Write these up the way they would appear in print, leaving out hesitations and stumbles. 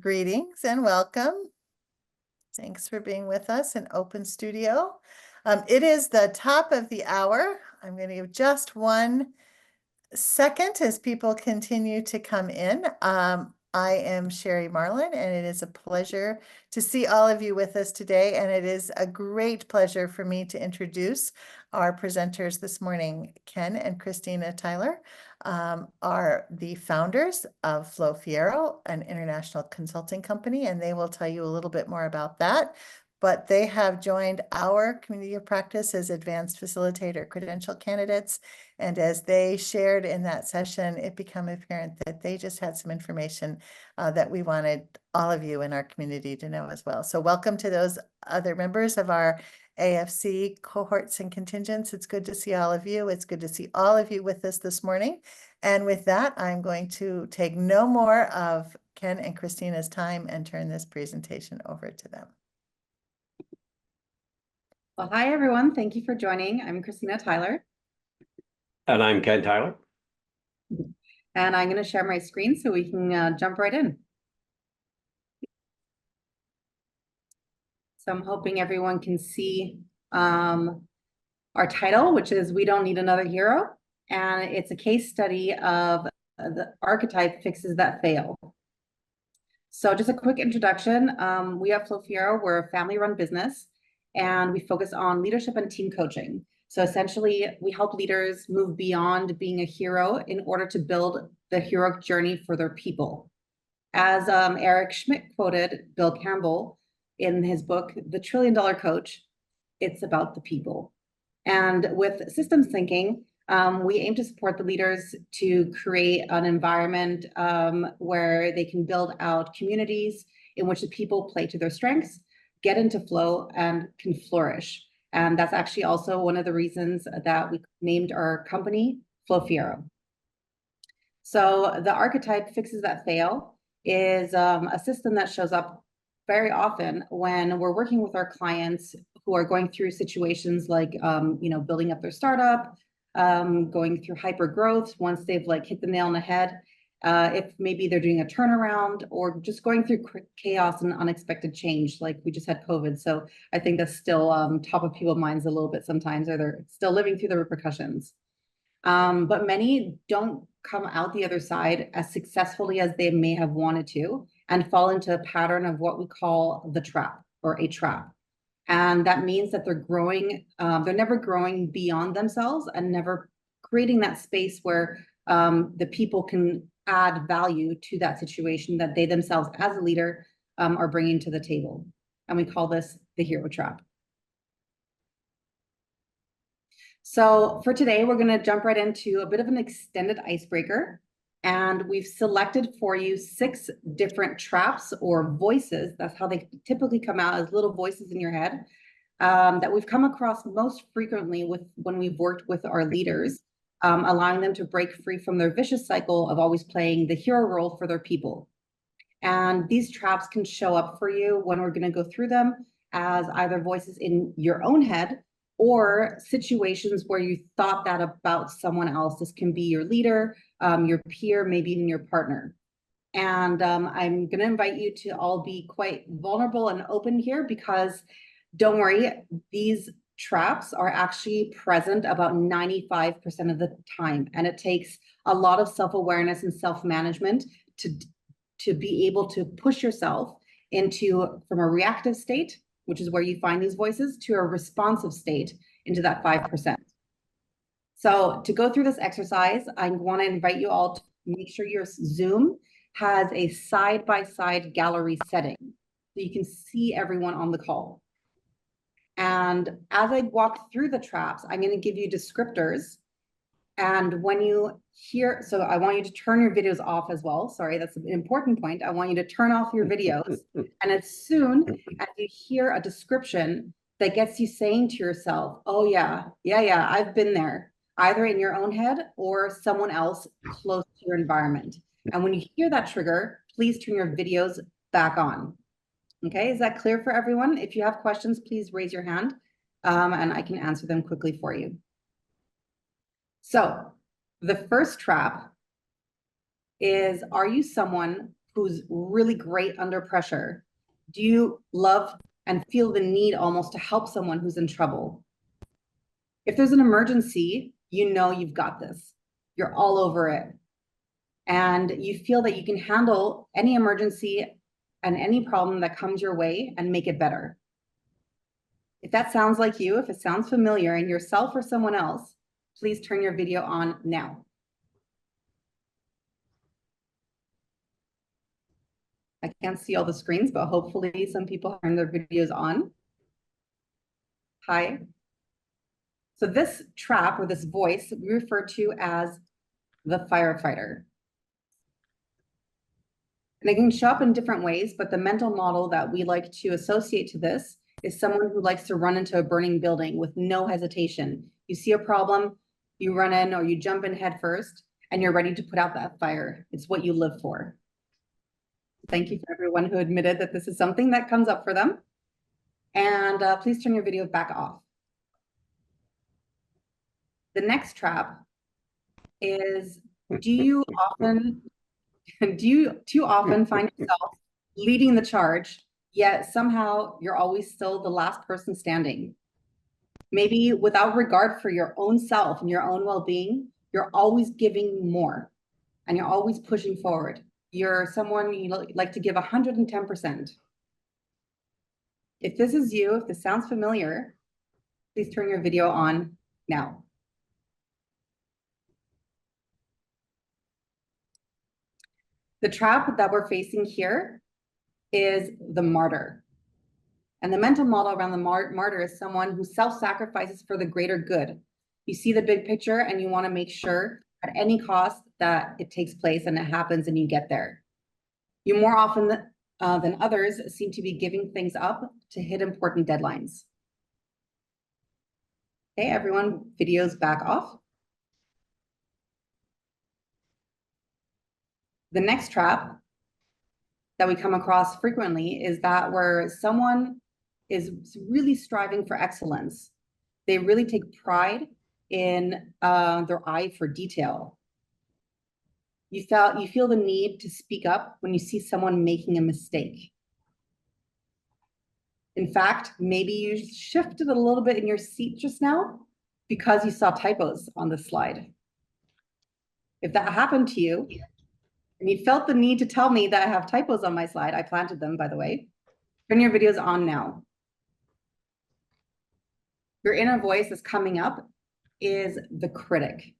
Greetings and welcome. Thanks for being with us in Open Studio. It is the top of the hour. I'm going to give just 1 second as people continue to come in. I am Sherry Marlin, and it is a pleasure to see all of you with us today. And it is a great pleasure for me to introduce our presenters this morning. Ken and Kristina Tyler are the founders of Flow Fiero, an international consulting company, and they will tell you a little bit more about that. But they have joined our community of practice as advanced facilitator credential candidates. And as they shared in that session, it became apparent that they just had some information that we wanted all of you in our community to know as well. So welcome to those other members of our AFC cohorts and contingents. It's good to see all of you. It's good to see all of you with us this morning. And with that, I'm going to take no more of Ken and Kristina's time and turn this presentation over to them. Well, hi, everyone. Thank you for joining. I'm Kristina Tyler. And I'm Ken Tyler. And I'm going to share my screen so we can jump right in. So I'm hoping everyone can see our title, which is We Don't Need Another Hero. And it's a case study of the archetype fixes that fail. So just a quick introduction. We at Flow Fiero, we're a family-run business, and we focus on leadership and team coaching. So essentially, we help leaders move beyond being a hero in order to build the heroic journey for their people. As Eric Schmidt quoted Bill Campbell in his book, The $1 Trillion Coach, it's about the people. And with systems thinking, we aim to support the leaders to create an environment where they can build out communities in which the people play to their strengths, get into flow, and can flourish. And that's actually also one of the reasons that we named our company Flow Fiero. So the archetype fixes that fail is a system that shows up very often when we're working with our clients who are going through situations like building up their startup, going through hyper growth once they've hit the nail on the head. If maybe they're doing a turnaround or just going through chaos and unexpected change, like we just had COVID. So I think that's still top of people's minds a little bit sometimes, or they're still living through the repercussions. But many don't come out the other side as successfully as they may have wanted to and fall into a pattern of what we call the trap or a trap. And that means that they're growing, they're never growing beyond themselves and never creating that space where the people can add value to that situation that they themselves as a leader are bringing to the table. And we call this the hero trap. So for today, we're going to jump right into a bit of an extended icebreaker. And we've selected for you 6 different traps or voices. That's how they typically come out, as little voices in your head that we've come across most frequently when we've worked with our leaders. Allowing them to break free from their vicious cycle of always playing the hero role for their people. And these traps can show up for you when we're going to go through them as either voices in your own head or situations where you thought that about someone else. This can be your leader, your peer, maybe even your partner. And I'm going to invite you to all be quite vulnerable and open here, because don't worry, these traps are actually present about 95% of the time. And it takes a lot of self-awareness and self-management to be able to push yourself from a reactive state, which is where you find these voices, to a responsive state into that 5%. So to go through this exercise, I want to invite you all to make sure your Zoom has a side-by-side gallery setting so you can see everyone on the call. And as I walk through the traps, I'm going to give you descriptors. And when you hear, so I want you to turn your videos off as well. Sorry, that's an important point. I want you to turn off your videos. And as soon as you hear a description that gets you saying to yourself, oh yeah, I've been there, either in your own head or someone else close to your environment. And when you hear that trigger, please turn your videos back on. Okay, is that clear for everyone? If you have questions, please raise your hand and I can answer them quickly for you. So the first trap is, are you someone who's really great under pressure? Do you love and feel the need almost to help someone who's in trouble? If there's an emergency, you know you've got this. You're all over it. And you feel that you can handle any emergency and any problem that comes your way and make it better. If that sounds like you, if it sounds familiar in yourself or someone else, please turn your video on now. I can't see all the screens, but hopefully some people turn their videos on. Hi. So this trap or this voice we refer to as the firefighter. And it can show up in different ways, but the mental model that we like to associate to this is someone who likes to run into a burning building with no hesitation. You see a problem, you run in or you jump in head first, and you're ready to put out that fire. It's what you live for. Thank you for everyone who admitted that this is something that comes up for them. And please turn your video back off. The next trap is, do you too often find yourself leading the charge, yet somehow you're always still the last person standing? Maybe without regard for your own self and your own well-being, you're always giving more and you're always pushing forward. You're someone you like to give 110%. If this is you, if this sounds familiar, please turn your video on now. The trap that we're facing here is the martyr. And the mental model around the martyr is someone who self-sacrifices for the greater good. You see the big picture and you want to make sure at any cost that it takes place and it happens and you get there. You more often than others seem to be giving things up to hit important deadlines. Okay, everyone, videos back off. The next trap that we come across frequently is that where someone is really striving for excellence. They really take pride in their eye for detail. You feel the need to speak up when you see someone making a mistake. In fact, maybe you shifted a little bit in your seat just now because you saw typos on the slide. If that happened to you, and you felt the need to tell me that I have typos on my slide, I planted them, by the way, turn your videos on now. Your inner voice that's coming up is the critic.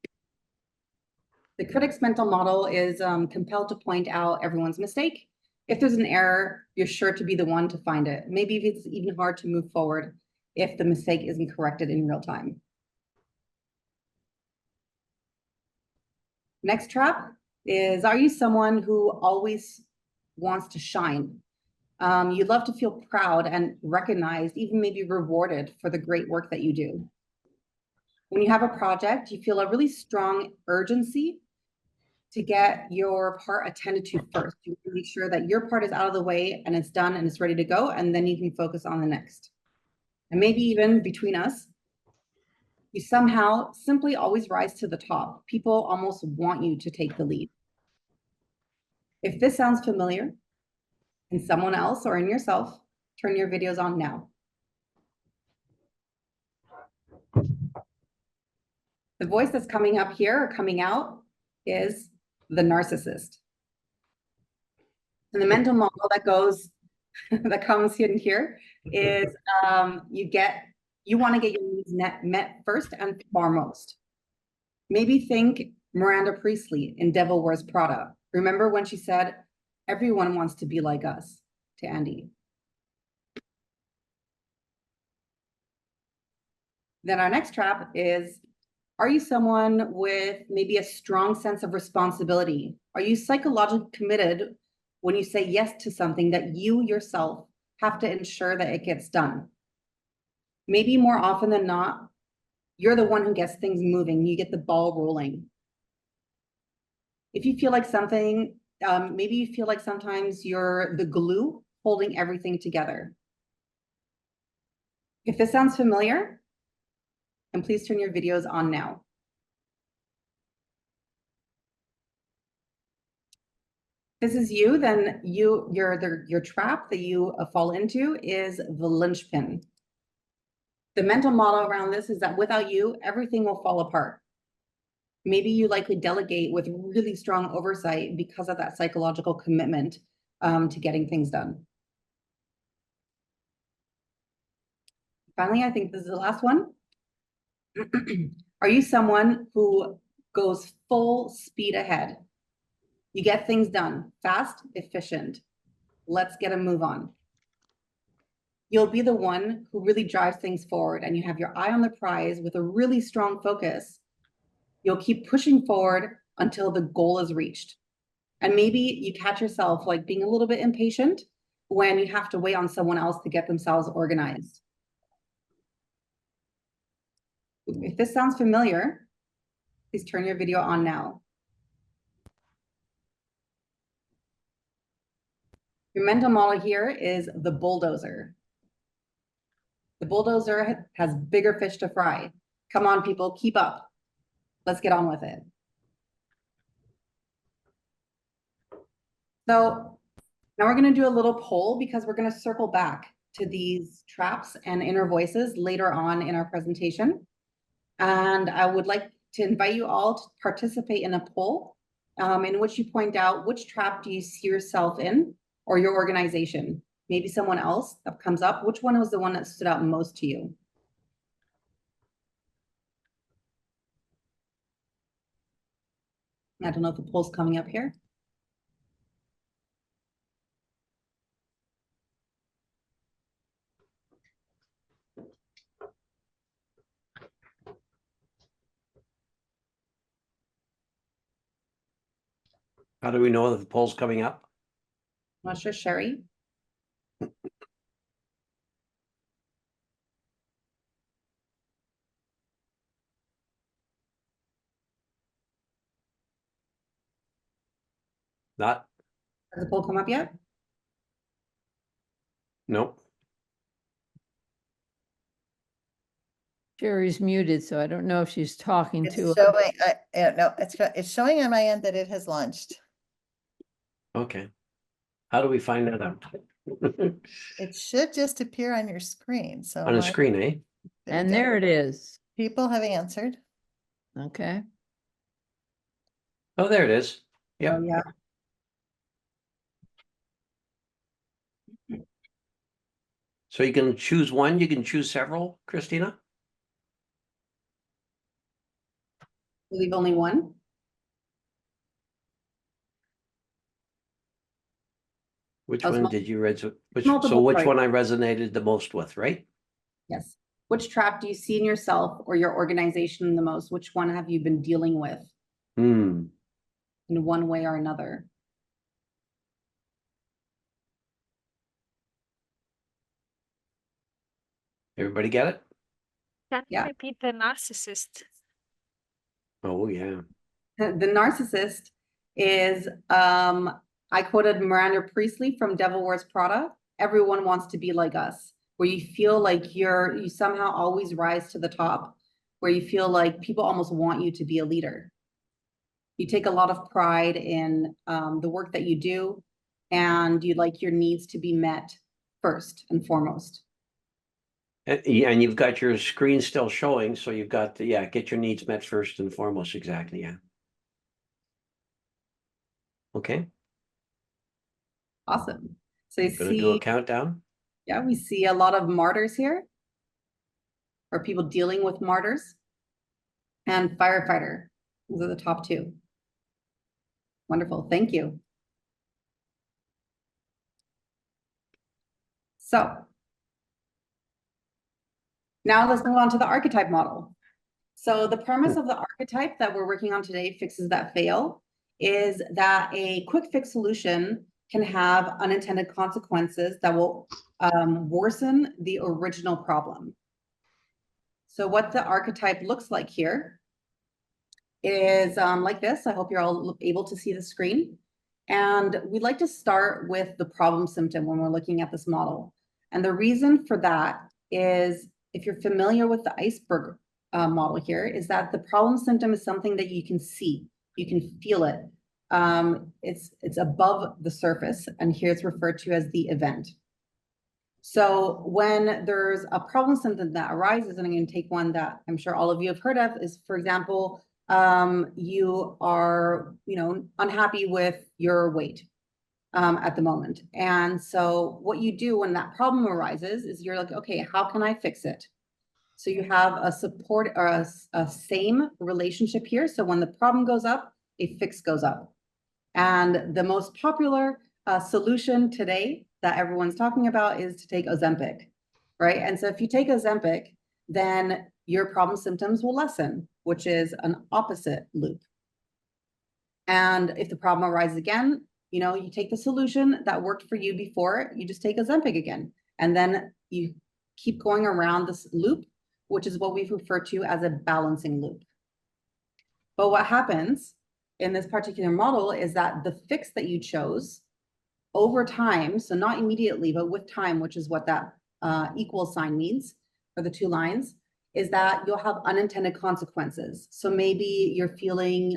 The critic's mental model is compelled to point out everyone's mistake. If there's an error, you're sure to be the one to find it. Maybe if it's even hard to move forward if the mistake isn't corrected in real time. Next trap is, are you someone who always wants to shine? You love to feel proud and recognized, even maybe rewarded for the great work that you do. When you have a project, you feel a really strong urgency to get your part attended to first. You make sure that your part is out of the way and it's done and it's ready to go, and then you can focus on the next. And maybe even between us, you somehow simply always rise to the top. People almost want you to take the lead. If this sounds familiar in someone else or in yourself, turn your videos on now. The voice that's coming up here or coming out is the narcissist. And the mental model that goes, that comes in here is you want to get your needs met first and foremost. Maybe think Miranda Priestley in Devil Wears Prada. Remember when she said, "Everyone wants to be like us," to Andy. Then our next trap is, are you someone with maybe a strong sense of responsibility? Are you psychologically committed when you say yes to something that you yourself have to ensure that it gets done? Maybe more often than not, you're the one who gets things moving. You get the ball rolling. If you feel like something, maybe you feel like sometimes you're the glue holding everything together. If this sounds familiar, and please turn your videos on now. this is you, then your trap that you fall into is the linchpin. The mental model around this is that without you, everything will fall apart. Maybe you likely delegate with really strong oversight because of that psychological commitment to getting things done. Finally, I think this is the last one. Are you someone who goes full speed ahead? You get things done, fast, efficient. Let's get a move on. You'll be the one who really drives things forward, and you have your eye on the prize with a really strong focus. You'll keep pushing forward until the goal is reached. And maybe you catch yourself like being a little bit impatient when you have to wait on someone else to get themselves organized. If this sounds familiar, please turn your video on now. Your mental model here is the bulldozer. The bulldozer has bigger fish to fry. Come on, people, keep up. Let's get on with it. So now we're going to do a little poll because we're going to circle back to these traps and inner voices later on in our presentation. And I would like to invite you all to participate in a poll in which you point out which trap do you see yourself in or your organization. Maybe someone else that comes up. Which one was the one that stood out most to you? I don't know if the poll's coming up here. How do we know that the poll's coming up? I'm not sure, Sherry. Not? Has the poll come up yet? Nope. Sherry's muted, so I don't know if she's talking It's to us. showing, no, it's showing on my end that it has launched. Okay. How do we find that out? It should just appear on your screen, so. On a screen, eh? And there it is. People have answered. Okay. Oh, there it is. Yep. Oh, yeah. So you can choose one, you can choose several, Kristina? Leave only one. Which That was one did you read? So multiple which choice. one I resonated the most with, right? Yes. Which trap do you see in yourself or your organization the most? Which one have you been dealing with in one way or another? Everybody get it? Can you Yeah. repeat the narcissist? Oh, yeah. The narcissist is, I quoted Miranda Priestley from Devil Wears Prada. Everyone wants to be like us, where you feel like you somehow always rise to the top, where you feel like people almost want you to be a leader. You take a lot of pride in the work that you do, and you like your needs to be met first and foremost. And you've got your screen still showing, so you've got to, yeah, get your needs met first and foremost, exactly, yeah. Okay, Awesome. So you gonna do a see, countdown. yeah, we see a lot of martyrs here, or people dealing with martyrs, and firefighter. Those are the top two. Wonderful, thank you. So now let's move on to the archetype model. So the premise of the archetype that we're working on today, Fixes That Fail, is that a quick fix solution can have unintended consequences that will worsen the original problem. So what the archetype looks like here is like this. I hope you're all able to see the screen. And we'd like to start with the problem symptom when we're looking at this model. And the reason for that is, if you're familiar with the iceberg model here, is that the problem symptom is something that you can see, you can feel it. It's above the surface, and here it's referred to as the event. So when there's a problem symptom that arises, and I'm going to take one that I'm sure all of you have heard of, is, for example, you are, unhappy with your weight at the moment. And so what you do when that problem arises is you're like, okay, how can I fix it? So you have a support or a same relationship here. So when the problem goes up, a fix goes up. And the most popular solution today that everyone's talking about is to take Ozempic, right? And so if you take Ozempic, then your problem symptoms will lessen, which is an opposite loop. And if the problem arises again, you take the solution that worked for you before, you just take Ozempic again. And then you keep going around this loop, which is what we've referred to as a balancing loop. But what happens in this particular model is that the fix that you chose over time, so not immediately, but with time, which is what that equal sign means for the two lines, is that you'll have unintended consequences. So maybe you're feeling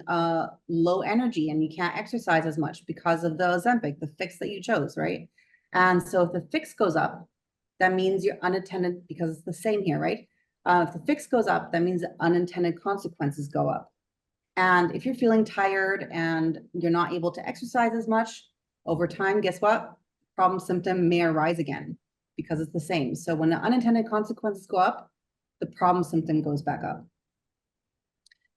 low energy and you can't exercise as much because of the Ozempic, the fix that you chose, right? And so if the fix goes up, that means you're unintended, because it's the same here, right? If the fix goes up, that means that unintended consequences go up. And if you're feeling tired and you're not able to exercise as much, over time, guess what? Problem symptom may arise again because it's the same. So when the unintended consequences go up, the problem symptom goes back up.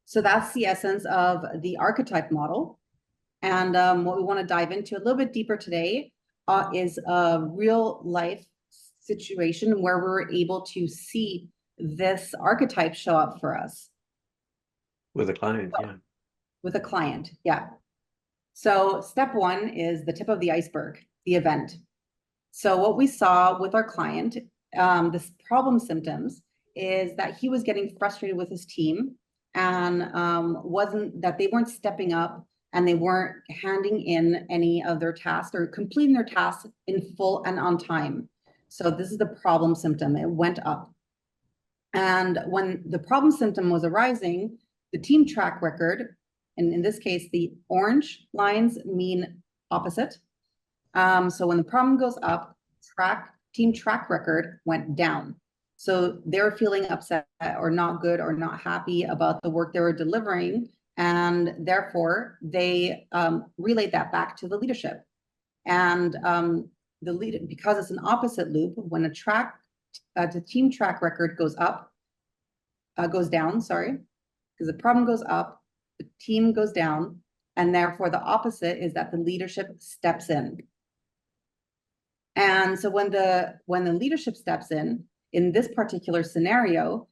So that's the essence of the archetype model. And what we want to dive into a little bit deeper today is a real life situation where we're able to see this archetype show up for us. With a client, yeah. With a client, yeah. So step one is the tip of the iceberg, the event. So what we saw with our client, this problem symptoms, is that he was getting frustrated with his team and they weren't stepping up and they weren't handing in any of their tasks or completing their tasks in full and on time. So this is the problem symptom. It went up. And when the problem symptom was arising, the team track record, and in this case, the orange lines mean opposite. So when the problem goes up, team track record went down. So they're feeling upset or not good or not happy about the work they were delivering. And therefore, they relayed that back to the leadership. And the leader, because it's an opposite loop, when the team track record goes down, sorry, because the problem goes up, the team goes down, and therefore the opposite is that the leadership steps in. And so when the leadership steps in this particular scenario,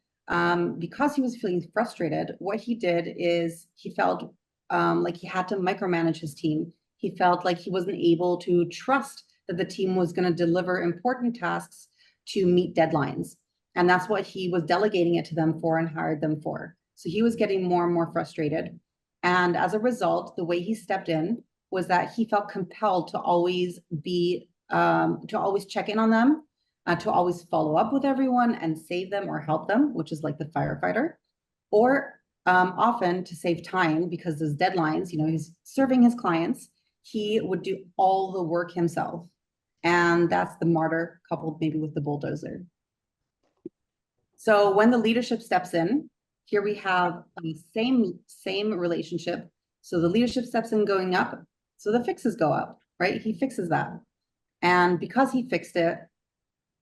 because he was feeling frustrated, what he did is he felt like he had to micromanage his team. He felt like he wasn't able to trust that the team was going to deliver important tasks to meet deadlines. And that's what he was delegating it to them for and hired them for. So he was getting more and more frustrated. And as a result, the way he stepped in was that he felt compelled to always check in on them, to always follow up with everyone and save them or help them, which is like the firefighter, or often to save time because those deadlines, he's serving his clients, he would do all the work himself. And that's the martyr coupled maybe with the bulldozer. So when the leadership steps in, here we have the same relationship. So the leadership steps in going up, so the fixes go up, right? He fixes that. And because he fixed it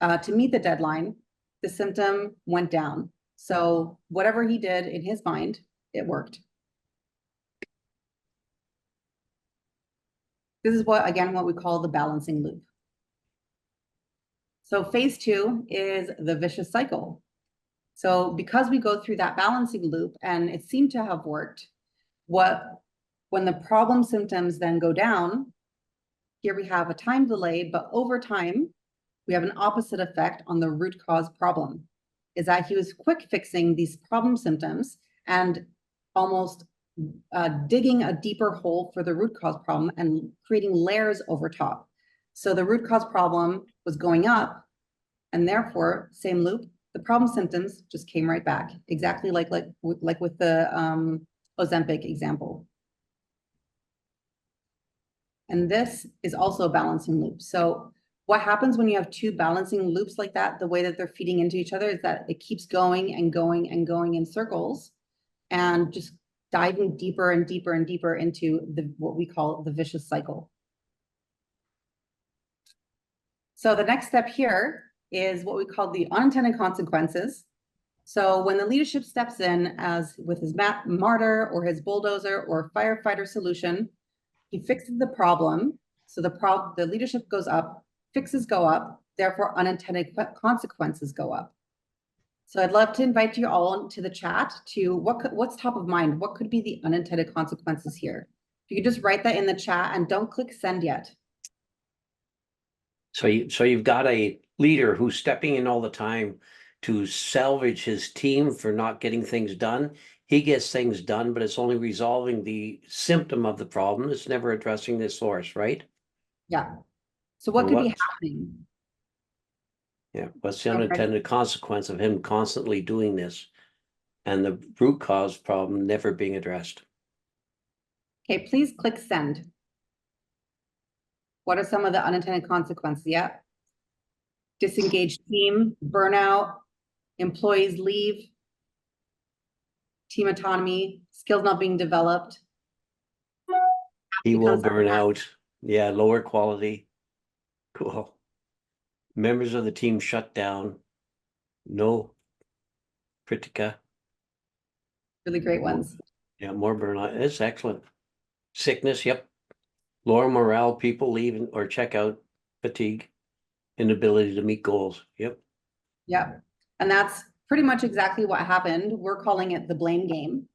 to meet the deadline, the symptom went down. So whatever he did in his mind, it worked. This is what we call the balancing loop. So phase two is the vicious cycle. So because we go through that balancing loop and it seemed to have worked, when the problem symptoms then go down, here we have a time delay, but over time, we have an opposite effect on the root cause problem, is that he was quick fixing these problem symptoms and almost digging a deeper hole for the root cause problem and creating layers over top. So the root cause problem was going up, and therefore, same loop, the problem symptoms just came right back, exactly like with the Ozempic example. And this is also a balancing loop. So what happens when you have two balancing loops like that, the way that they're feeding into each other is that it keeps going and going and going in circles and just diving deeper and deeper and deeper into what we call the vicious cycle. So the next step here is what we call the unintended consequences. So when the leadership steps in as with his martyr or his bulldozer or firefighter solution, he fixes the problem. So the leadership goes up, fixes go up, therefore unintended consequences go up. So I'd love to invite you all to the chat to what's top of mind? What could be the unintended consequences here? If you could just write that in the chat and don't click send yet. So you've got a leader who's stepping in all the time to salvage his team for not getting things done. He gets things done, but it's only resolving the symptom of the problem. It's never addressing the source, right? Yeah. So what And could be what's- happening? Yeah, what's the Okay. unintended consequence of him constantly doing this and the root cause problem never being addressed? Okay, please click send. What are some of the unintended consequences? Yeah. Disengaged team, burnout, employees leave, team autonomy, skills not being developed. He will Becomes burn out. Yeah, lower quality. Cool. Members of the team shut down. No critica. really great ones. Yeah, more burnout. It's excellent. Sickness, yep. Lower morale, people leave or check out, fatigue, inability to meet goals. Yep. Yeah. And that's pretty much exactly what happened. We're calling it the blame game.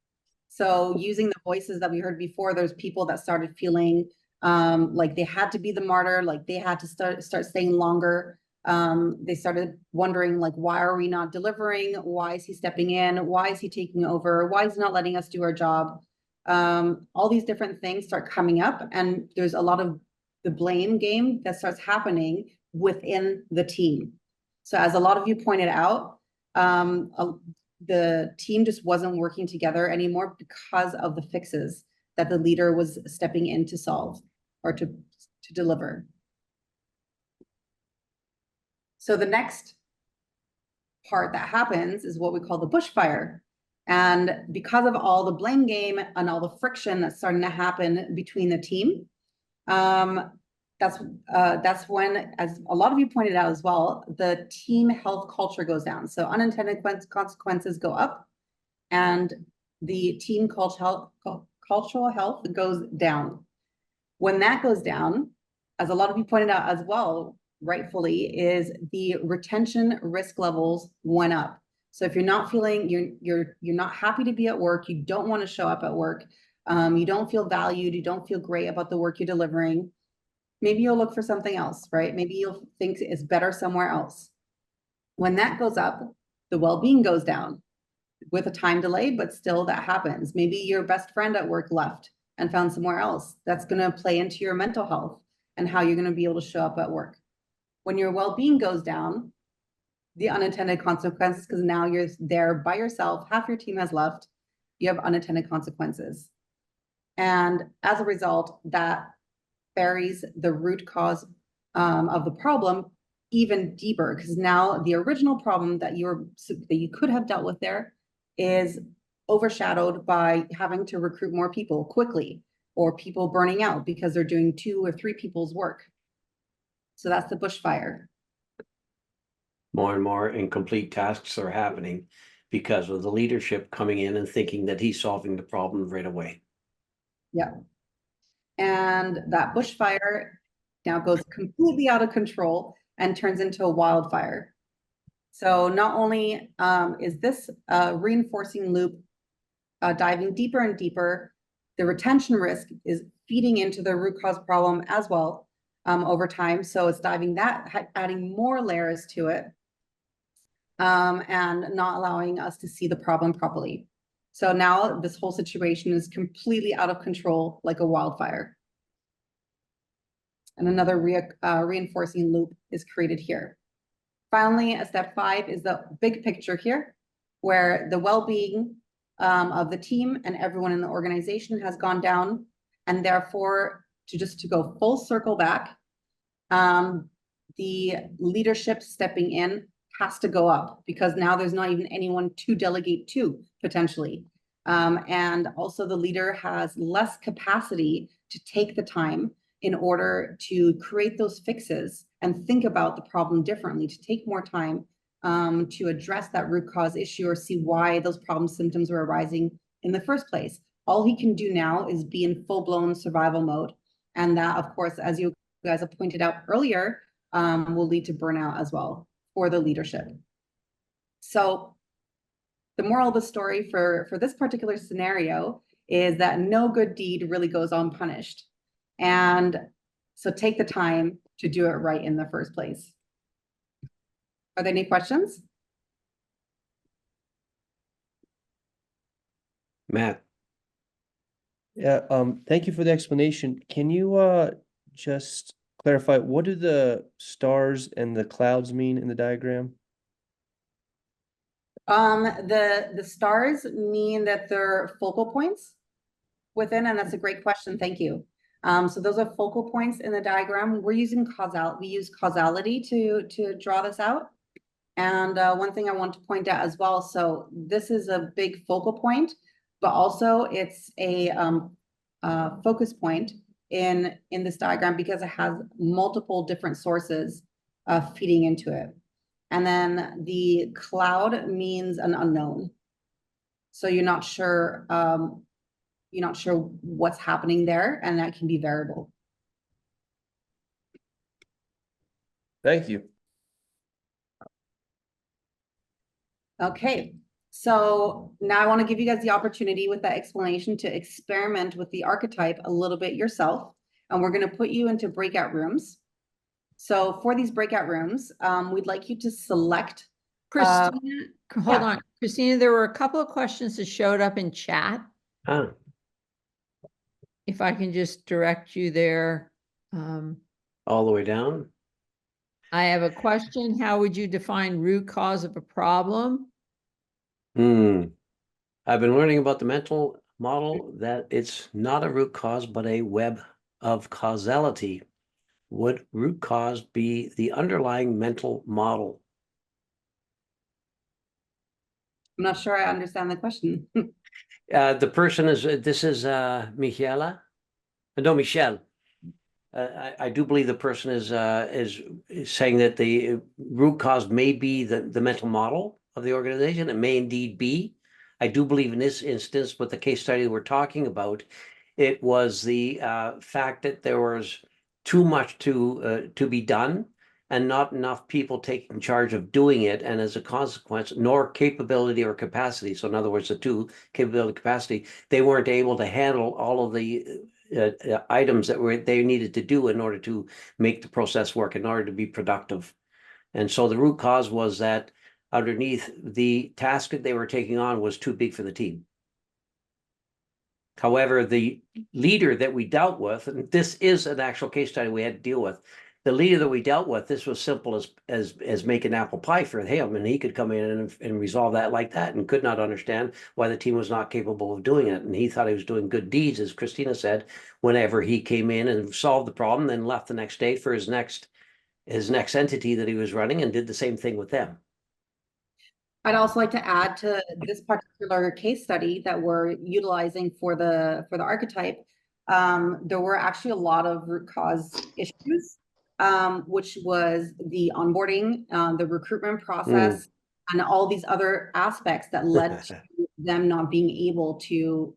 So using the voices that we heard before, there's people that started feeling like they had to be the martyr, like they had to start staying longer. They started wondering, like, why are we not delivering? Why is he stepping in? Why is he taking over? Why is he not letting us do our job? All these different things start coming up, and there's a lot of the blame game that starts happening within the team. So as a lot of you pointed out, the team just wasn't working together anymore because of the fixes that the leader was stepping in to solve or to deliver. So the next part that happens is what we call the bushfire. And because of all the blame game and all the friction that's starting to happen between the team, that's when, as a lot of you pointed out as well, the team health culture goes down. So unintended consequences go up, and the team cultural health goes down. When that goes down, as a lot of you pointed out as well, rightfully, is the retention risk levels went up. So if you're not feeling you're not happy to be at work, you don't want to show up at work, you don't feel valued, you don't feel great about the work you're delivering, maybe you'll look for something else, right? Maybe you'll think it's better somewhere else. When that goes up, the well-being goes down with a time delay, but still that happens. Maybe your best friend at work left and found somewhere else. That's going to play into your mental health and how you're going to be able to show up at work. When your well-being goes down, the unintended consequences, because now you're there by yourself, half your team has left, you have unintended consequences. And as a result, that buries the root cause of the problem even deeper, because now the original problem that you could have dealt with there is overshadowed by having to recruit more people quickly, or people burning out because they're doing 2 or 3 people's work. So that's the bushfire. More and more incomplete tasks are happening because of the leadership coming in and thinking that he's solving the problem right away. Yeah. And that bushfire now goes completely out of control and turns into a wildfire. So not only is this reinforcing loop diving deeper and deeper, the retention risk is feeding into the root cause problem as well over time. So it's adding more layers to it and not allowing us to see the problem properly. So now this whole situation is completely out of control, like a wildfire. And another reinforcing loop is created here. Finally, step 5 is the big picture here, where the well-being of the team and everyone in the organization has gone down, and therefore to go full circle back, the leadership stepping in has to go up because now there's not even anyone to delegate to potentially. And also the leader has less capacity to take the time in order to create those fixes and think about the problem differently, to take more time to address that root cause issue or see why those problem symptoms were arising in the first place. All he can do now is be in full-blown survival mode. And that, of course, as you guys have pointed out earlier, will lead to burnout as well for the leadership. So the moral of the story for this particular scenario is that no good deed really goes unpunished. And so take the time to do it right in the first place. Are there any questions? Matt, Yeah, thank you for the explanation. Can you just clarify, what do the stars and the clouds mean in the diagram? The stars mean that they're focal points within, and that's a great question. Thank you. So those are focal points in the diagram. We use causality to draw this out. And one thing I want to point out as well, so this is a big focal point, but also it's a focus point in this diagram because it has multiple different sources feeding into it. And then the cloud means an unknown. So you're not sure what's happening there, and that can be variable. Thank you. Okay, so now I want to give you guys the opportunity with that explanation to experiment with the archetype a little bit yourself. And we're going to put you into breakout rooms. So for these breakout rooms, we'd like you to select. Christina, hold yeah. on. Christina, there were a couple of questions that showed up in chat. If I can just direct you there. all the way down. I have a question. How would you define root cause of a problem? I've been learning about the mental model that it's not a root cause, but a web of causality. Would root cause be the underlying mental model? I'm not sure I understand the question. The person is, this is Michela? No, Michelle. I do believe the person is saying that the root cause may be the mental model of the organization. It may indeed be. I do believe in this instance, with the case study we're talking about, it was the fact that there was too much to be done and not enough people taking charge of doing it, and as a consequence, nor capability or capacity. So in other words, the two, capability, capacity, they weren't able to handle all of the items that they needed to do in order to make the process work, in order to be productive. And so the root cause was that underneath, the task that they were taking on was too big for the team. However, the leader that we dealt with, and this is an actual case study we had to deal with, the leader that we dealt with, this was simple as making apple pie for him, and he could come in and resolve that like that, and could not understand why the team was not capable of doing it. And he thought he was doing good deeds, as Kristina said, whenever he came in and solved the problem, then left the next day for his next entity that he was running, and did the same thing with them. I'd also like to add to this particular case study that we're utilizing for the archetype. There were actually a lot of root cause issues, which was the onboarding, the recruitment process, and all these other aspects that led to them not being able to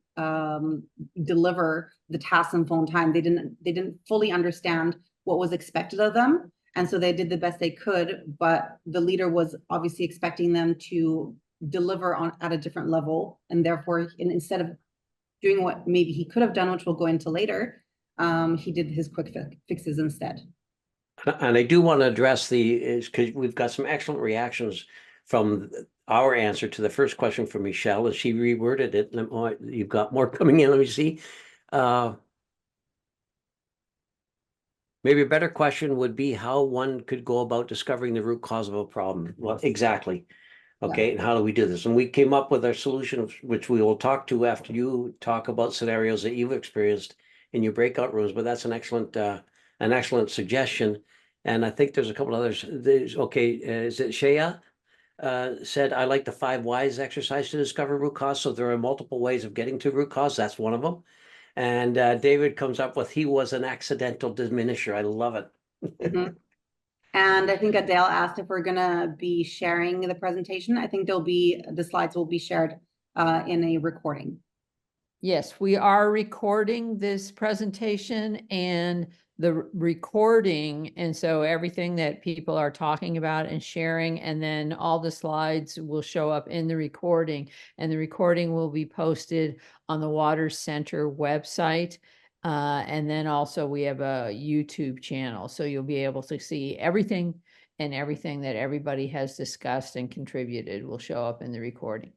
deliver the tasks in full time. They didn't fully understand what was expected of them. And so they did the best they could, but the leader was obviously expecting them to deliver at a different level. And therefore, instead of doing what maybe he could have done, which we'll go into later, he did his quick fixes instead. And I do want to address because we've got some excellent reactions from our answer to the first question from Michelle, as she reworded it. You've got more coming in, let me see. Maybe a better question would be how one could go about discovering the root cause of a problem. Well, exactly. Okay, yeah. And how do we do this? And we came up with our solution, which we will talk to after you talk about scenarios that you've experienced in your breakout rooms, but that's an excellent suggestion. And I think there's a couple others. Is it Shea? Said, I like the 5 whys exercise to discover root cause. So there are multiple ways of getting to root cause. That's one of them. And David comes up with, he was an accidental diminisher. I love it. Mhm. And I think Adele asked if we're gonna be sharing the presentation. I think the slides will be shared in a recording. Yes, we are recording this presentation and the recording. And so everything that people are talking about and sharing, and then all the slides will show up in the recording. And the recording will be posted on the Water Center website. And then also we have a YouTube channel. So you'll be able to see everything, and everything that everybody has discussed and contributed will show up in the recording.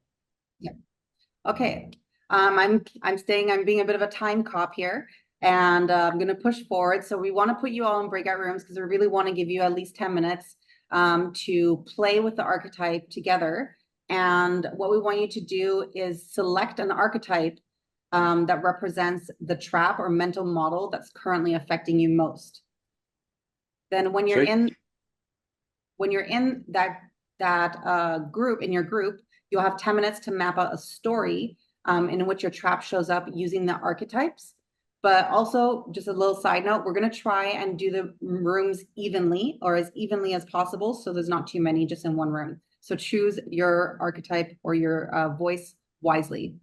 Okay, I'm being a bit of a time cop here, and I'm gonna push forward. So we want to put you all in breakout rooms because we really want to give you at least 10 minutes to play with the archetype together. And what we want you to do is select an archetype that represents the trap or mental model that's currently affecting you most. Then when you're Sweet. in that group, in your group, you'll have 10 minutes to map out a story in which your trap shows up using the archetypes. But also, just a little side note, we're going to try and do the rooms evenly, or as evenly as possible, so there's not too many just in one room. So choose your archetype or your voice wisely.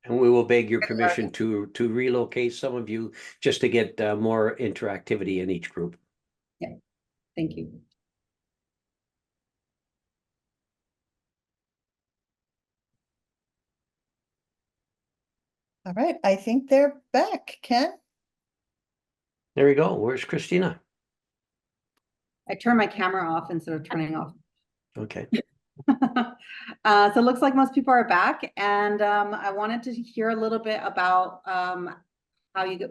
And we will beg your permission to relocate some of you just to get more interactivity in each group. Yeah, thank you. All right, I think they're back. Ken? There we go. Where's Kristina? I turned my camera off instead of turning off. Okay. So it looks like most people are back, and I wanted to hear a little bit about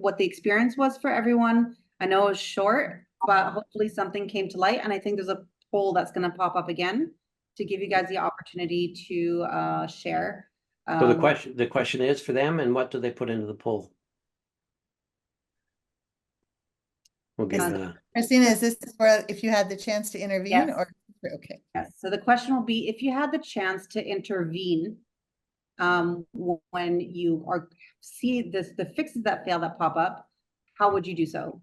what the experience was for everyone. I know it was short, but hopefully something came to light, and I think there's a poll that's going to pop up again to give you guys the opportunity to share. So the question is for them, and what do they put into the poll? We'll give Kristina, is this for if you had the chance to intervene? Yes. Or okay. Yes. So the question will be, if you had the chance to intervene when you see the fixes that fail that pop up, how would you do so?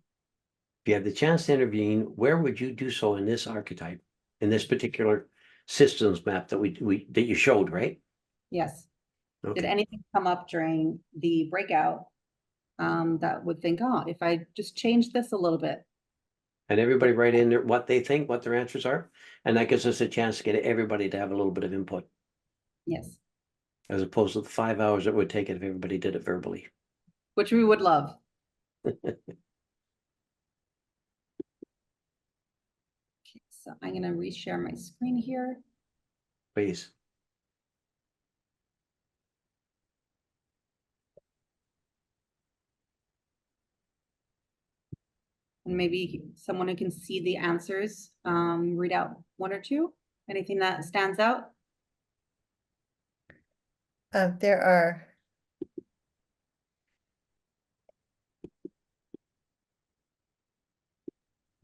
If you had the chance to intervene, where would you do so in this archetype, in this particular systems map that that you showed, right? Yes. Okay. Did anything come up during the breakout that would think, oh, if I just change this a little bit? And everybody write in there what they think, what their answers are, and that gives us a chance to get everybody to have a little bit of input. Yes. As opposed to the 5 hours it would take it if everybody did it verbally. Which we would love. Okay, so I'm going to reshare my screen here. Please. And maybe someone who can see the answers, read out 1 or 2. Anything that stands out? There are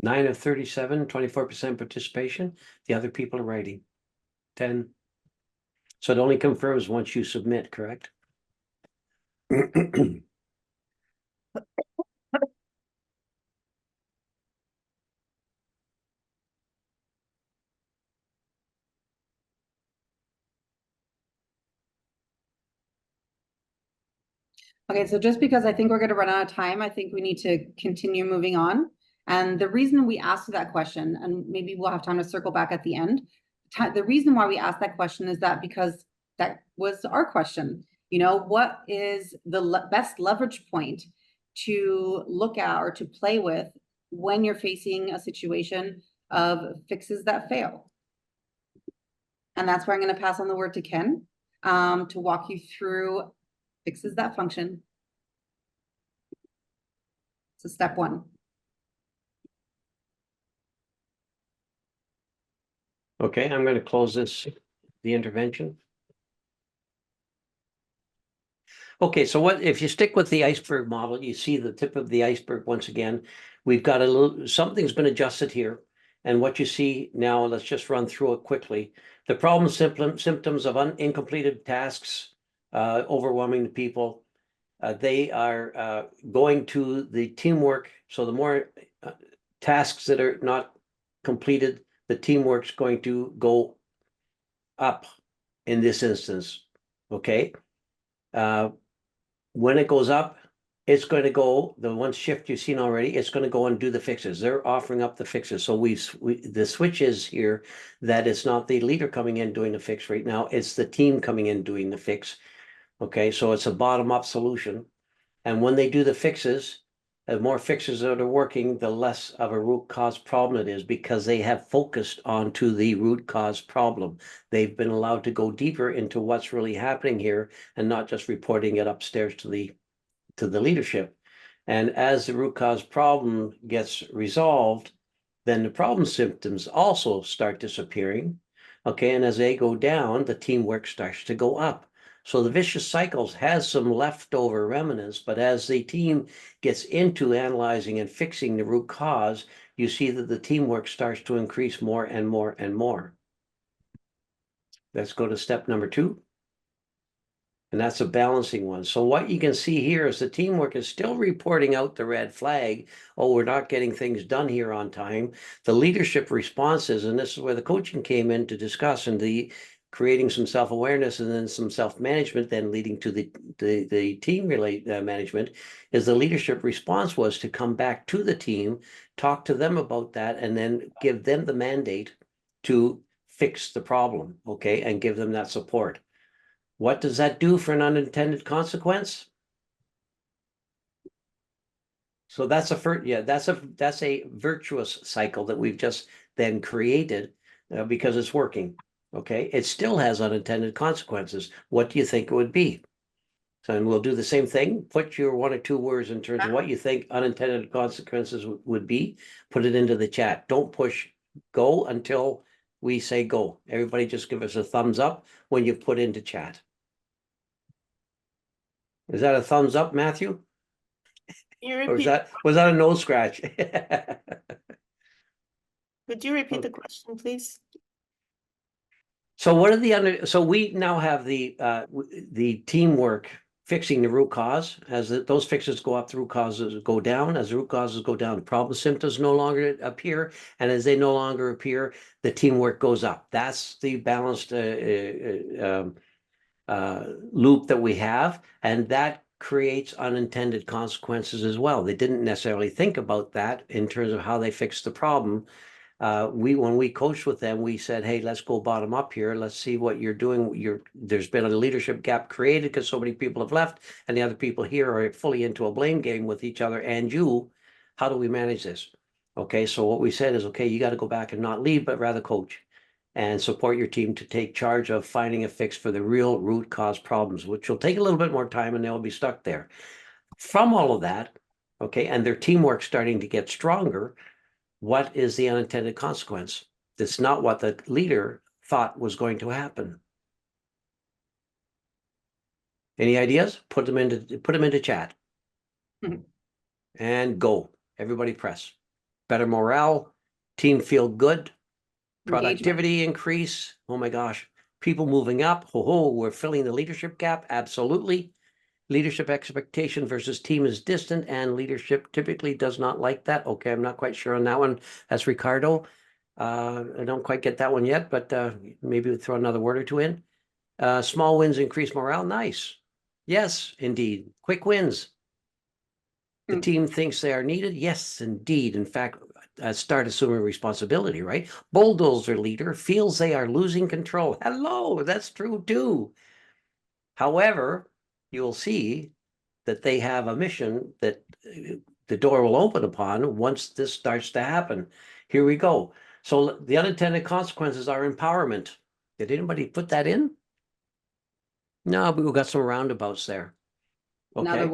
9 of 37, 24% participation. The other people are writing. 10. So it only confirms once you submit, correct? Okay, so just because I think we're going to run out of time, I think we need to continue moving on. And the reason we asked that question, and maybe we'll have time to circle back at the end, the reason why we asked that question is that because that was our question. You know, what is the best leverage point to look at or to play with when you're facing a situation of fixes that fail? And that's where I'm going to pass on the word to Ken to walk you through fixes that function. So step 1. Okay, I'm going to close the intervention. Okay, so what, if you stick with the iceberg model, you see the tip of the iceberg once again. We've got a little, something's been adjusted here. And what you see now, let's just run through it quickly. The problem symptoms of incompleted tasks, overwhelming the people. They are going to the teamwork. So the more tasks that are not completed, the teamwork's going to go up in this instance. Okay. When it goes up, it's going to go, the one shift you've seen already, it's going to go and do the fixes. They're offering up the fixes. So the switch is here that it's not the leader coming in doing the fix right now. It's the team coming in doing the fix. Okay, so it's a bottom-up solution. And when they do the fixes, the more fixes that are working, the less of a root cause problem it is, because they have focused onto the root cause problem. They've been allowed to go deeper into what's really happening here and not just reporting it upstairs to the leadership. And as the root cause problem gets resolved, then the problem symptoms also start disappearing. Okay, and as they go down, the teamwork starts to go up. So the vicious cycles has some leftover remnants, but as the team gets into analyzing and fixing the root cause, you see that the teamwork starts to increase more and more and more. Let's go to step number 2. And that's a balancing one. So what you can see here is the teamwork is still reporting out the red flag. Oh, we're not getting things done here on time. The leadership responses, and this is where the coaching came in to discuss, and the creating some self-awareness and then some self-management, then leading to the team management, is the leadership response was to come back to the team, talk to them about that, and then give them the mandate to fix the problem, okay, and give them that support. What does that do for an unintended consequence? So that's that's a virtuous cycle that we've just then created because it's working. Okay, it still has unintended consequences. What do you think it would be? So, and we'll do the same thing. Put your 1 or 2 words in terms of what you think unintended consequences would be. Put it into the chat. Don't push go until we say go. Everybody just give us a thumbs up when you put into chat. Is that a thumbs up, Matthew? Or was that a nose scratch? Could you repeat the question, please? So what are so we now have the teamwork fixing the root cause. As those fixes go up, the root causes go down. As the root causes go down, the problem symptoms no longer appear. And as they no longer appear, the teamwork goes up. That's the balanced loop that we have. And that creates unintended consequences as well. They didn't necessarily think about that in terms of how they fixed the problem. When we coached with them, we said, hey, let's go bottom up here. Let's see what you're doing. There's been a leadership gap created because so many people have left and the other people here are fully into a blame game with each other and you. How do we manage this? Okay, so what we said is, okay, you got to go back and not lead, but rather coach and support your team to take charge of finding a fix for the real root cause problems, which will take a little bit more time and they'll be stuck there. From all of that, okay, and their teamwork starting to get stronger, what is the unintended consequence? That's not what the leader thought was going to happen. Any ideas? Put them into chat. And go. Everybody press. Better morale, team feel good, productivity increase. Oh my gosh. People moving up. We're filling the leadership gap. Absolutely. Leadership expectation versus team is distant and leadership typically does not like that. Okay, I'm not quite sure on that one. That's Ricardo. I don't quite get that one yet, but maybe we'll throw another word or 2 in. Small wins increase morale. Nice. Yes, indeed. Quick wins. The team thinks they are needed. Yes, indeed. In fact, start assuming responsibility, right? Bulldozer leader feels they are losing control. Hello, that's true too. However, you'll see that they have a mission that the door will open upon once this starts to happen. Here we go. So the unintended consequences are empowerment. Did anybody put that in? No, but we've got some roundabouts there. Okay.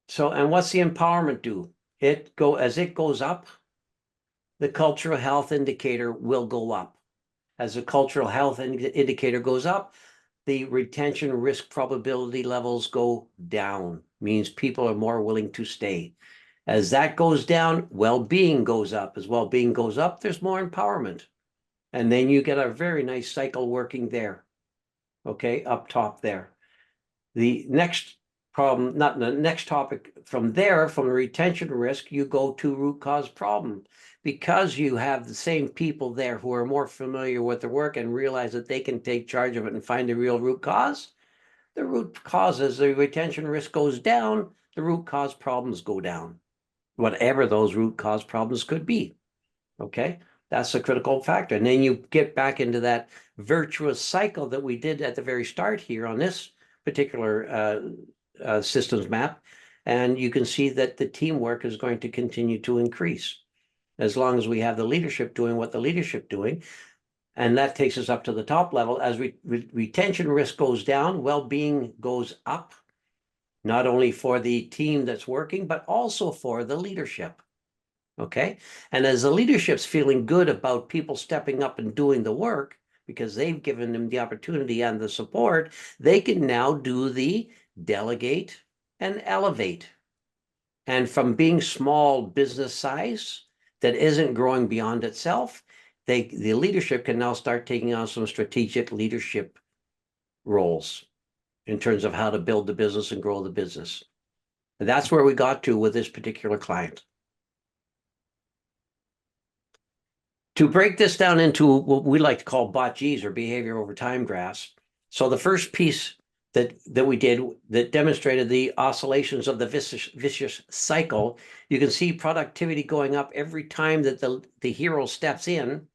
So, and what's the empowerment do? As it goes up, the cultural health indicator will go up. As the cultural health indicator goes up, the retention risk probability levels go down, means people are more willing to stay. As that goes down, well-being goes up. As well-being goes up, there's more empowerment. And then you get a very nice cycle working there. Okay, up top there. The next problem, not the next topic from there, from the retention risk, you go to root cause problem. Because you have the same people there who are more familiar with the work and realize that they can take charge of it and find the real root cause. The root causes, the retention risk goes down, the root cause problems go down. Whatever those root cause problems could be. Okay, that's a critical factor. And then you get back into that virtuous cycle that we did at the very start here on this particular systems map. And you can see that the teamwork is going to continue to increase as long as we have the leadership doing what the leadership doing. And that takes us up to the top level. As retention risk goes down, well-being goes up, not only for the team that's working, but also for the leadership. Okay. And as the leadership's feeling good about people stepping up and doing the work, because they've given them the opportunity and the support, they can now do the delegate and elevate. And from being small business size that isn't growing beyond itself, the leadership can now start taking on some strategic leadership roles in terms of how to build the business and grow the business. And that's where we got to with this particular client. To break this down into what we like to call BOTGs, or behavior over time graphs. So the first piece that we did that demonstrated the oscillations of the vicious cycle, you can see productivity going up every time that the hero steps in.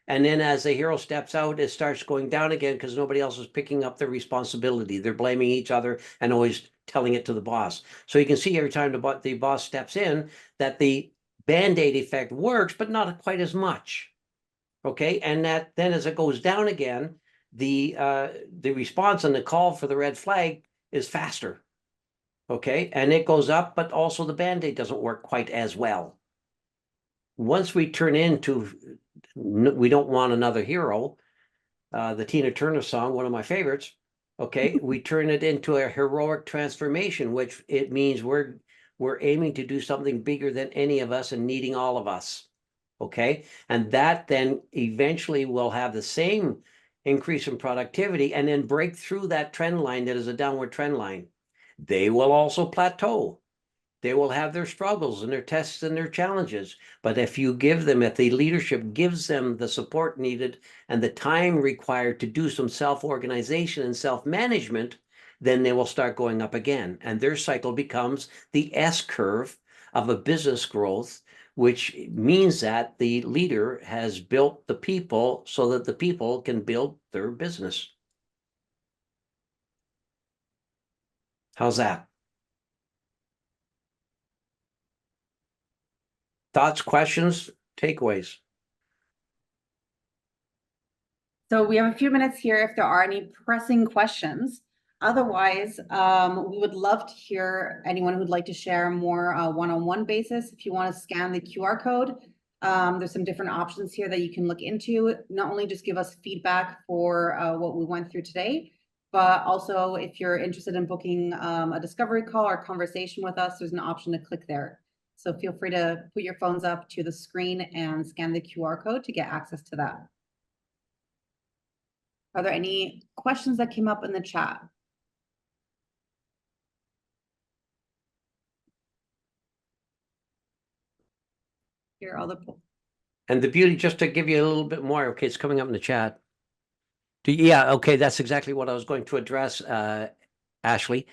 And then as the hero steps out, it starts going down again because nobody else is picking up the responsibility. They're blaming each other and always telling it to the boss. So you can see every time the boss steps in that the Band-Aid effect works, but not quite as much. Okay, and that then as it goes down again, the response and the call for the red flag is faster. Okay, and it goes up, but also the Band-Aid doesn't work quite as well. Once we turn into, we don't want another hero, the Tina Turner song, one of my favorites. Okay, we turn it into a heroic transformation, which it means we're aiming to do something bigger than any of us and needing all of us. Okay, and that then eventually will have the same increase in productivity and then break through that trend line that is a downward trend line. They will also plateau. They will have their struggles and their tests and their challenges. But if you give them, if the leadership gives them the support needed and the time required to do some self-organization and self-management, then they will start going up again. And their cycle becomes the S curve of a business growth, which means that the leader has built the people so that the people can build their business. How's that? Thoughts, questions, takeaways? So we have a few minutes here if there are any pressing questions. Otherwise, we would love to hear anyone who'd like to share more one-on-one basis. If you want to scan the QR code, there's some different options here that you can look into. Not only just give us feedback for what we went through today, but also if you're interested in booking a discovery call or conversation with us, there's an option to click there. So feel free to put your phones up to the screen and scan the QR code to get access to that. Are there any questions that came up in the chat? Here are all the. And the beauty, just to give you a little bit more, okay, it's coming up in the chat. Yeah, okay, that's exactly what I was going to address, Ashley.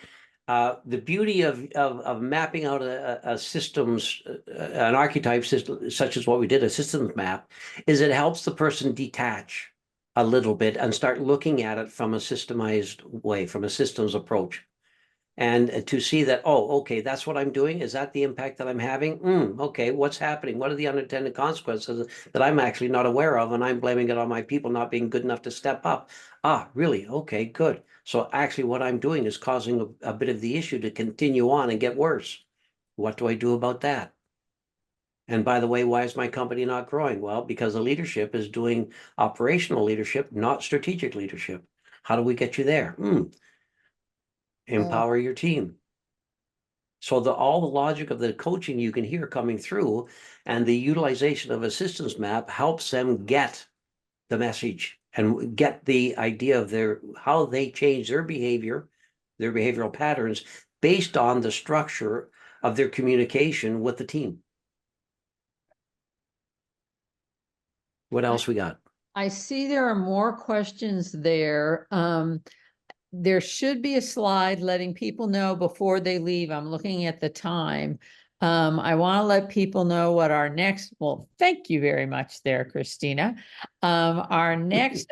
The beauty of mapping out a systems, an archetype system, such as what we did, a systems map, is it helps the person detach a little bit and start looking at it from a systemized way, from a systems approach. And to see that, oh, okay, that's what I'm doing. Is that the impact that I'm having? Okay, what's happening? What are the unintended consequences that I'm actually not aware of? And I'm blaming it on my people not being good enough to step up. Ah, really? Okay, good. So actually what I'm doing is causing a bit of the issue to continue on and get worse. What do I do about that? And by the way, why is my company not growing? Well, because the leadership is doing operational leadership, not strategic leadership. How do we get you there? Empower your team. So all the logic of the coaching you can hear coming through, and the utilization of a systems map helps them get the message and get the idea of how they change their behavior, their behavioral patterns based on the structure of their communication with the team. What else we got? I see there are more questions there. There should be a slide letting people know before they leave. I'm looking at the time. I want to let people know what our well, thank you very much there, Kristina. Our next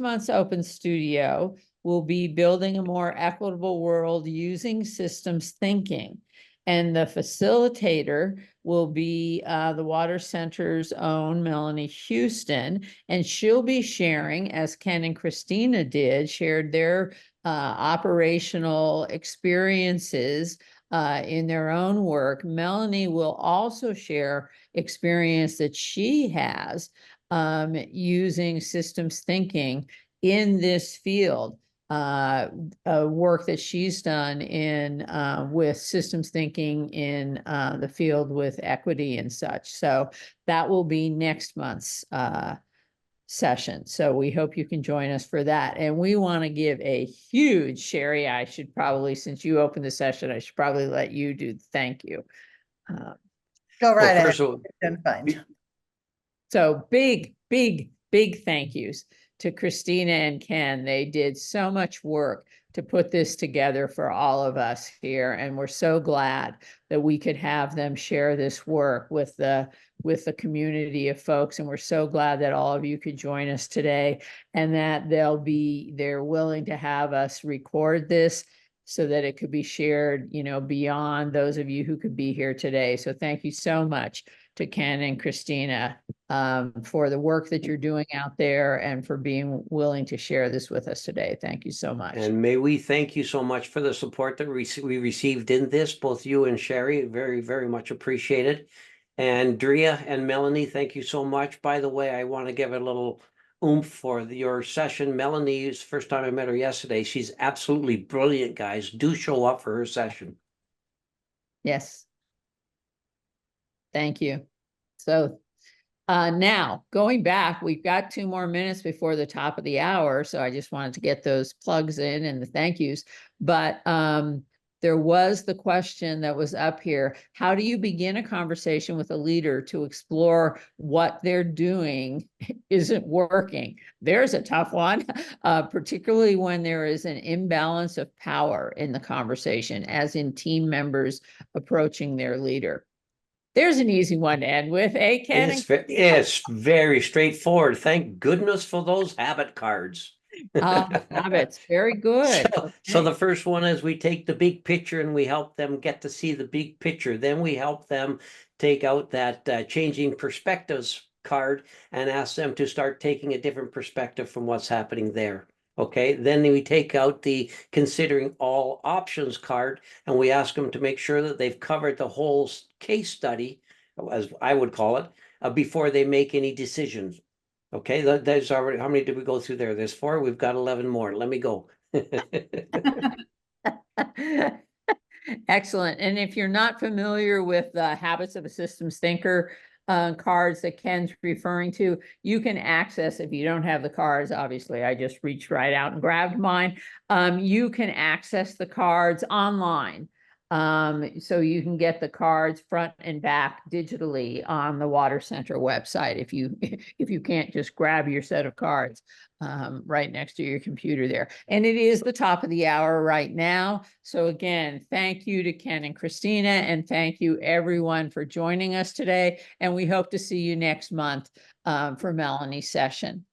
month's open studio will be building a more equitable world using systems thinking. And the facilitator will be the Water Center's own Melanie Houston, and she'll be sharing, as Ken and Kristina shared their operational experiences in their own work. Melanie will also share experience that she has using systems thinking in this field. Work that she's done in with systems thinking in the field with equity and such. So that will be next month's session. So we hope you can join us for that. And we want to give a huge, Sherry, I should probably, since you opened the session, I should probably let you do the thank you. Go right ahead. First of all, Fine. So big thank yous to Kristina and Ken. They did so much work to put this together for all of us here. And we're so glad that we could have them share this work with the community of folks. And we're so glad that all of you could join us today, and that they're willing to have us record this so that it could be shared, beyond those of you who could be here today. So thank you so much to Ken and Kristina for the work that you're doing out there and for being willing to share this with us today. Thank you so much. And may we thank you so much for the support that we received in this, both you and Sherry, very, very much appreciated. And Drea and Melanie, thank you so much. By the way, I want to give a little oomph for your session. Melanie's first time I met her yesterday. She's absolutely brilliant, guys. Do show up for her session. Yes. Thank you. So now going back, we've got 2 more minutes before the top of the hour. So I just wanted to get those plugs in and the thank yous. But there was the question that was up here. How do you begin a conversation with a leader to explore what they're doing isn't working? There's a tough one, particularly when there is an imbalance of power in the conversation, as in team members approaching their leader. There's an easy one to end with, Ken? It's very straightforward. Thank goodness for those habit cards. Habits, very good. So the first one is we take the big picture and we help them get to see the big picture. Then we help them take out that changing perspectives card and ask them to start taking a different perspective from what's happening there. Okay, then we take out the considering all options card and we ask them to make sure that they've covered the whole case study, as I would call it, before they make any decisions. Okay, there's already, how many did we go through there? There's 4, we've got 11 more. Let me go. Excellent. And if you're not familiar with the habits of a systems thinker cards that Ken's referring to, you can access, if you don't have the cards, obviously I just reached right out and grabbed mine. You can access the cards online. So you can get the cards front and back digitally on the Water Center website if you can't just grab your set of cards right next to your computer there. And it is the top of the hour right now. So again, thank you to Ken and Kristina, and thank you everyone for joining us today. And we hope to see you next month for Melanie's session.